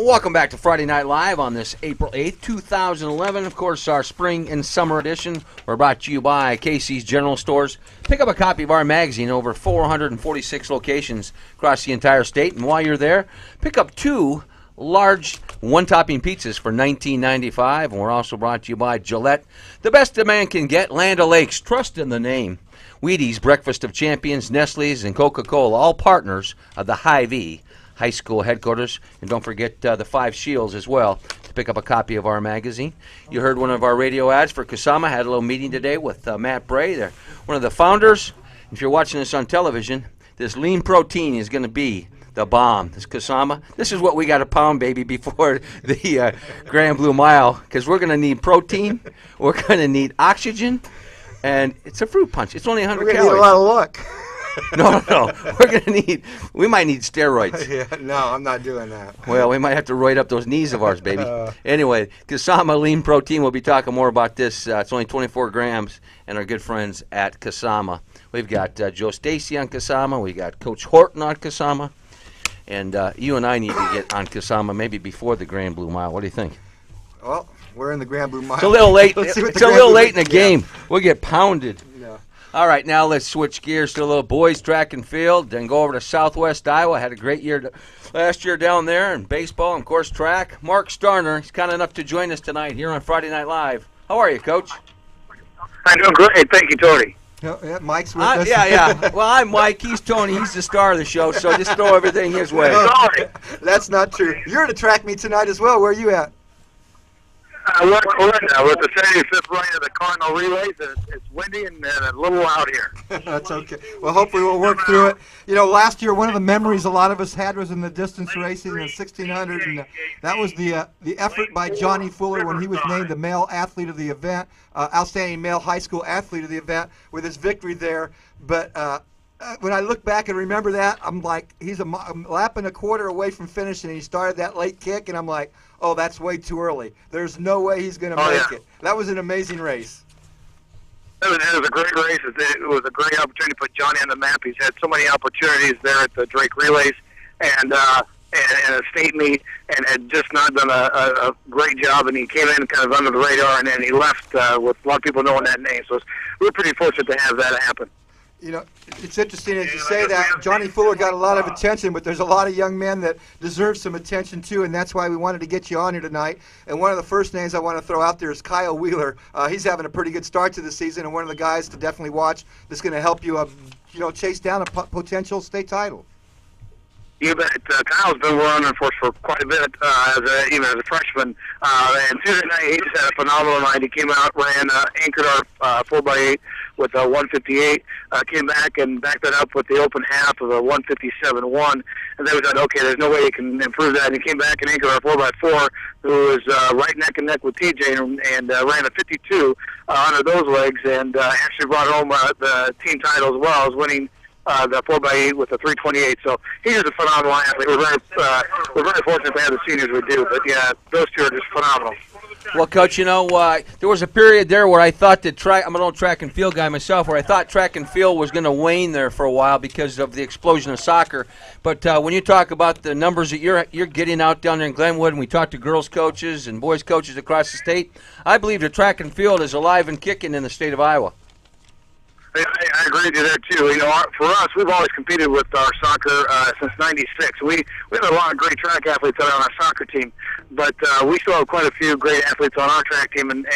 Welcome back to Friday Night Live on this April 8th, 2011. Of course, our spring and summer edition. We're brought to you by Casey's General Stores. Pick up a copy of our magazine, over 446 locations across the entire state. And while you're there, pick up 2 large one-topping pizzas for $19.95. And we're also brought to you by Gillette. The best a man can get, Land O'Lakes. Trust in the name. Wheaties, Breakfast of Champions, Nestle's, and Coca-Cola, all partners of the Hy-Vee High School headquarters. And don't forget the 5 Shields as well to pick up a copy of our magazine. You heard one of our radio ads for Kasama. Had a little meeting today with Matt Bray. They're one of the founders. If you're watching this on television, this lean protein is going to be the bomb. This Kasama, this is what we got to pound, baby, before the Grand Blue Mile, because we're going to need protein, we're going to need oxygen, and it's a fruit punch. It's only 100 calories. We're going to need a lot of luck. No. We might need steroids. Yeah, no, I'm not doing that. Well, we might have to roid up those knees of ours, baby. Anyway, Kasama Lean Protein, we'll be talking more about this. It's only 24 grams, and our good friends at Kasama. We've got Joe Stacy on Kasama. We got Coach Horton on Kasama. And you and I need to get on Kasama maybe before the Grand Blue Mile. What do you think? Well, we're in the Grand Blue Mile. It's a little late. It's a little late in the game. We'll get pounded. All right, now let's switch gears to a little boys track and field, then go over to Southwest Iowa. Had a great year last year down there in baseball and, of course, track. Mark Starner, he's kind enough to join us tonight here on Friday Night Live. How are you, Coach? I'm doing great. Thank you, Tony. Yeah, Mike's with us. Yeah. Well, I'm Mike. He's Tony. He's the star of the show, so just throw everything his way. That's not true. You're at a track meet tonight as well. Where are you at? We're at the 75th running of the Cardinal Relays. It's windy and a little loud here. That's okay. Well, hopefully we'll work through it. You know, last year one of the memories a lot of us had was in the distance racing in the 1600, and that was the effort by Johnny Fuller when he was named the male athlete of the event, outstanding male high school athlete of the event, with his victory there. But when I look back and remember that, I'm like, he's a lap and a quarter away from finishing, and he started that late kick, and I'm like, oh, that's way too early. There's no way he's going to make it. That was an amazing race. It was a great race. It was a great opportunity to put Johnny on the map. He's had so many opportunities there at the Drake Relays and a state meet, and had just not done a great job. And he came in kind of under the radar, and then he left with a lot of people knowing that name. So we're pretty fortunate to have that happen. You know, it's interesting as you say that. Johnny Fuller got a lot of attention, but there's a lot of young men that deserve some attention too, and that's why we wanted to get you on here tonight. And one of the first names I want to throw out there is Kyle Wheeler. He's having a pretty good start to the season, and one of the guys to definitely watch that's going to help you, chase down a potential state title. You bet. Kyle's been running for us for quite a bit, even as a freshman. And Tuesday night, he just had a phenomenal night. He came out, anchored our 4x8 with a 158, came back and backed that up with the open half of a 157.1. And then we thought, okay, there's no way he can improve that. And he came back and anchored our 4x4, who was right neck and neck with TJ, and ran a 52 under those legs, and actually brought home the team title as well as winning the 4x8 with a 328. So he's just a phenomenal athlete. We're very fortunate to have the seniors we do. But yeah, those two are just phenomenal. Well, Coach, there was a period there where I thought that I'm an old track and field guy myself, where I thought track and field was going to wane there for a while because of the explosion of soccer. But when you talk about the numbers that you're getting out down there in Glenwood, and we talk to girls coaches and boys coaches across the state, I believe the track and field is alive and kicking in the state of Iowa. I agree with you there too. For us, we've always competed with our soccer since '96. We have a lot of great track athletes on our soccer team, but we still have quite a few great athletes on our track team, and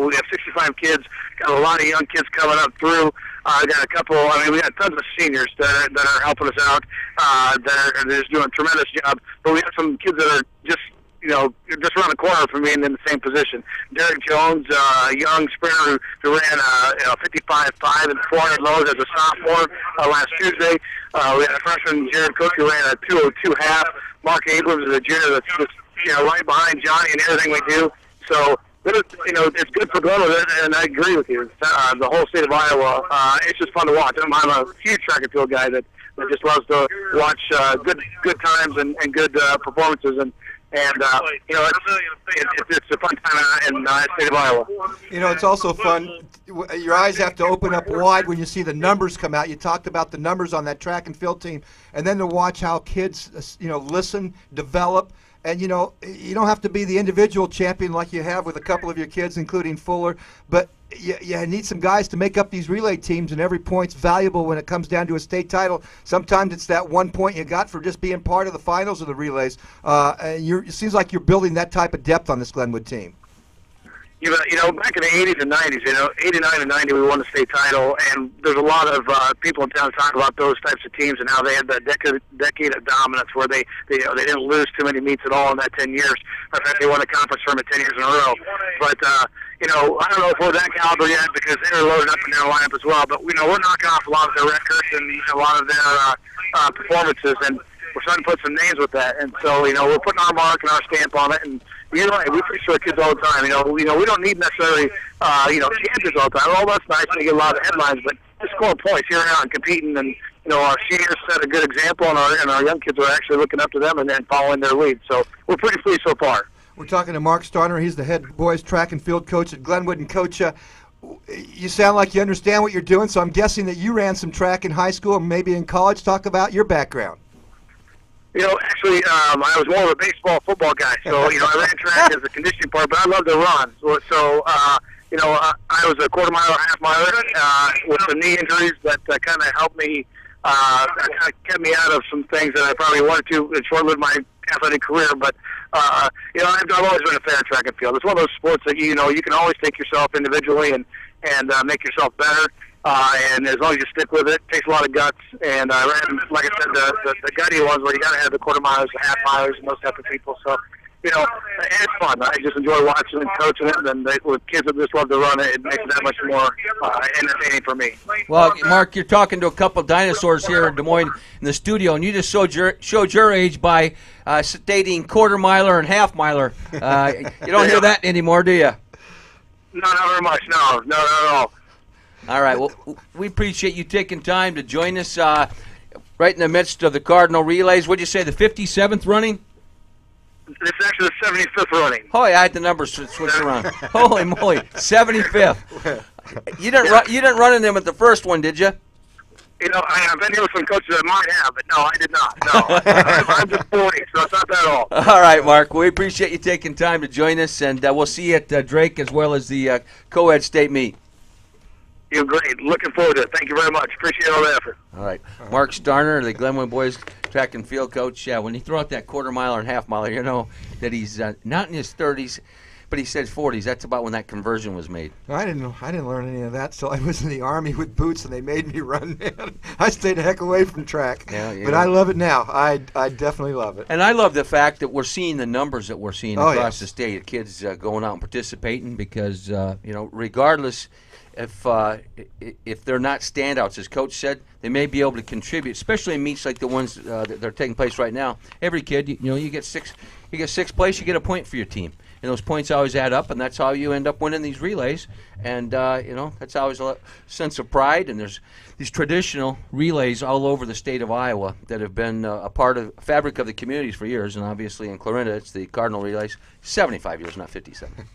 we have 65 kids. Got a lot of young kids coming up through. Got a couple. We got tons of seniors that are helping us out. That are just doing a tremendous job. But we have some kids that are just just around the corner from being in the same position. Derek Jones, a young sprinter who ran 55.5 in 400 lows as a sophomore last Tuesday. We had a freshman, Jared Cook, who ran a 202 half. Mark Abrams is a junior that's just right behind Johnny in everything we do. So it's good for Glenwood, and I agree with you. The whole state of Iowa, it's just fun to watch. I'm a huge track and field guy that just loves to watch good times and good performances. And it's a fun time in the state of Iowa. It's also fun. Your eyes have to open up wide when you see the numbers come out. You talked about the numbers on that track and field team, and then to watch how kids, listen, develop, And, you know, you don't have to be the individual champion like you have with a couple of your kids, including Fuller, but you need some guys to make up these relay teams, and every point's valuable when it comes down to a state title. Sometimes it's that 1 point you got for just being part of the finals of the relays. And it seems like you're building that type of depth on this Glenwood team. You know, back in the 80s and 90s, 89 and 90, we won the state title, and there's a lot of people in town talk about those types of teams and how they had that decade of dominance where they didn't lose too many meets at all in that 10 years. In fact, they won the conference tournament 10 years in a row. But, I don't know if we're that caliber yet because they were loaded up in their lineup as well. But, we're knocking off a lot of their records and a lot of their performances, and we're starting to put some names with that. And so, we're putting our mark and our stamp on it, and you're right. We preach to our kids all the time. We don't need necessarily, champions all the time. Well, that's nice. We get a lot of headlines, but just scoring points here and out and competing. And our seniors set a good example, and our young kids are actually looking up to them and then following their lead. So we're pretty pleased so far. We're talking to Mark Starner. He's the head boys track and field coach at Glenwood. And Coach, you sound like you understand what you're doing. So I'm guessing that you ran some track in high school and maybe in college. Talk about your background. Actually, I was more of a baseball, football guy. So, I ran track as a conditioning part, but I love to run. So, I was a quarter miler, half miler with some knee injuries that kind of helped me, kind of kept me out of some things that I probably wanted to short-lived my athletic career. But, I've always been a fan of track and field. It's one of those sports that, you can always take yourself individually and make yourself better. And as long as you stick with it, it takes a lot of guts. And I ran, like I said, the gutty ones where you got to have the quarter milers, the half milers, and those type of people. So, it's fun. I just enjoy watching and coaching it. And with kids that just love to run it, it makes it that much more entertaining for me. Well, Mark, you're talking to a couple of dinosaurs here in Des Moines in the studio, and you just showed your age by stating quarter miler and half miler. You don't hear that anymore, do you? No, not very much. No, not at all. All right. Well, we appreciate you taking time to join us right in the midst of the Cardinal Relays. What'd you say, the 57th running? It's actually the 75th running. Oh, yeah, I had the numbers switched around. Holy moly, 75th. You didn't run in them at the first one, did you? I've been here with some coaches that might have, but no, I did not. No, I'm just 40, so it's not that all. All right, Mark. We appreciate you taking time to join us, and we'll see you at Drake as well as the co-ed state meet. You're great. Looking forward to it. Thank you very much. Appreciate all the effort. All right. Mark Starner, the Glenwood boys track and field coach. Yeah, when he threw out that quarter miler and half miler, you know that he's not in his 30s, but he says 40s. That's about when that conversion was made. I didn't learn any of that till I was in the Army with boots, and they made me run. I stayed the heck away from track. Yeah. But I love it now. I definitely love it. And I love the fact that we're seeing the numbers that we're seeing across the state. Kids going out and participating because, regardless if they're not standouts, as Coach said, they may be able to contribute, especially in meets like the ones that are taking place right now. Every kid, you get sixth place, you get a point for your team. And those points always add up, and that's how you end up winning these relays. And, that's always a sense of pride. And there's these traditional relays all over the state of Iowa that have been a part of fabric of the communities for years. And obviously in Clarinda, it's the Cardinal Relays, 75 years, not 57.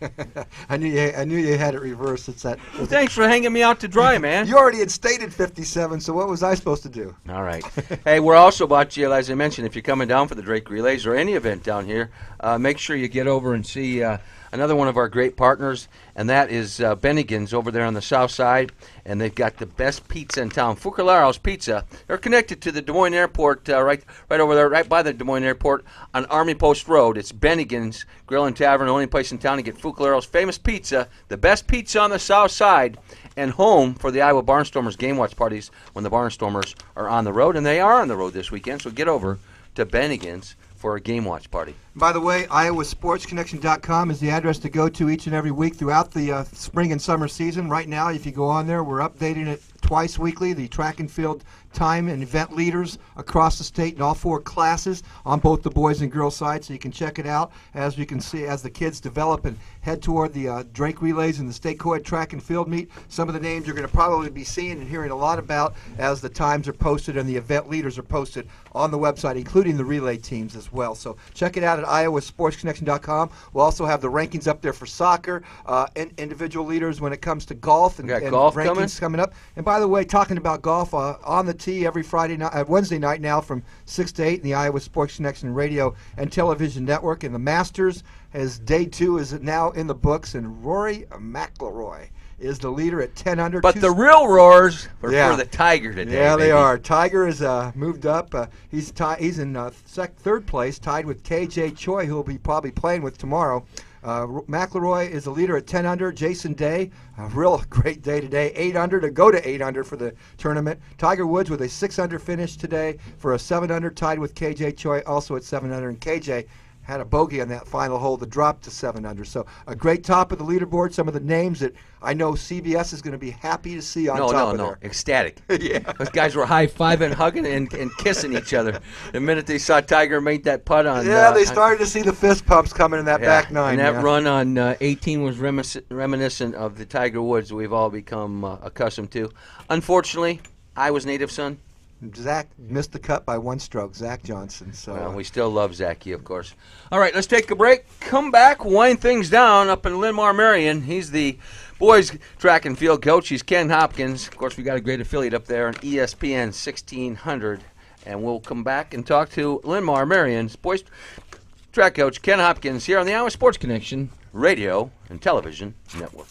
I knew you had it reversed. It's that. Well, thanks for hanging me out to dry, man. You already had stated 57, so what was I supposed to do? All right. Hey, we're also about you, as I mentioned, if you're coming down for the Drake Relays or any event down here, make sure you get over and see another one of our great partners, and that is Bennigan's over there on the south side, and they've got the best pizza in town, Fucularo's Pizza. They're connected to the Des Moines Airport, right over there, right by the Des Moines Airport on Army Post Road. It's Bennigan's Grill and Tavern, the only place in town to get Fucularo's famous pizza, the best pizza on the south side, and home for the Iowa Barnstormers game watch parties when the Barnstormers are on the road, and they are on the road this weekend, so get over to Bennigan's for a game watch party. By the way, iowasportsconnection.com is the address to go to each and every week throughout the spring and summer season. Right now, if you go on there, we're updating it twice weekly, the track and field time and event leaders across the state in all 4 classes on both the boys and girls side, so you can check it out as you can see as the kids develop and head toward the Drake Relays and the state co-ed track and field meet. Some of the names you're going to probably be seeing and hearing a lot about as the times are posted and the event leaders are posted on the website, including the relay teams as well. So check it out at iowasportsconnection.com. We'll also have the rankings up there for soccer, and individual leaders when it comes to golf, and golf rankings coming up. And by the way, talking about golf, on the tee every Wednesday night now from 6 to 8 in the Iowa Sports Connection radio and television network. And the Masters, as day 2 is now in the books, and Rory McIlroy is the leader at 10 under. But the real roars are for the Tiger today. Yeah, baby. they are. Tiger has moved up. He's in third place, tied with KJ Choi, who will be probably playing with tomorrow. McIlroy is the leader at 10 under. Jason Day, a real great day today, 8 under to go to 8 under for the tournament. Tiger Woods with a 6 under finish today for a 7 under, tied with KJ Choi, also at 7 under. And KJ had a bogey on that final hole to drop to 7 under. So a great top of the leaderboard. Some of the names that I know CBS is going to be happy to see on top of there. Ecstatic. Yeah. Those guys were high-fiving, hugging, and kissing each other the minute they saw Tiger make that putt on. Yeah, they started to see the fist pumps coming in that back nine. And that run on 18 was reminiscent of the Tiger Woods we've all become accustomed to. Unfortunately, Iowa's native son. Zach missed the cut by 1 stroke, Zach Johnson. So well, we still love Zachy, of course. All right, let's take a break. Come back, wind things down up in Linmar Marion. He's the boys track and field coach. He's Ken Hopkins. Of course, we got a great affiliate up there on ESPN 1600. And we'll come back and talk to Linmar Marion's boys track coach, Ken Hopkins, here on the Iowa Sports Connection radio and television network.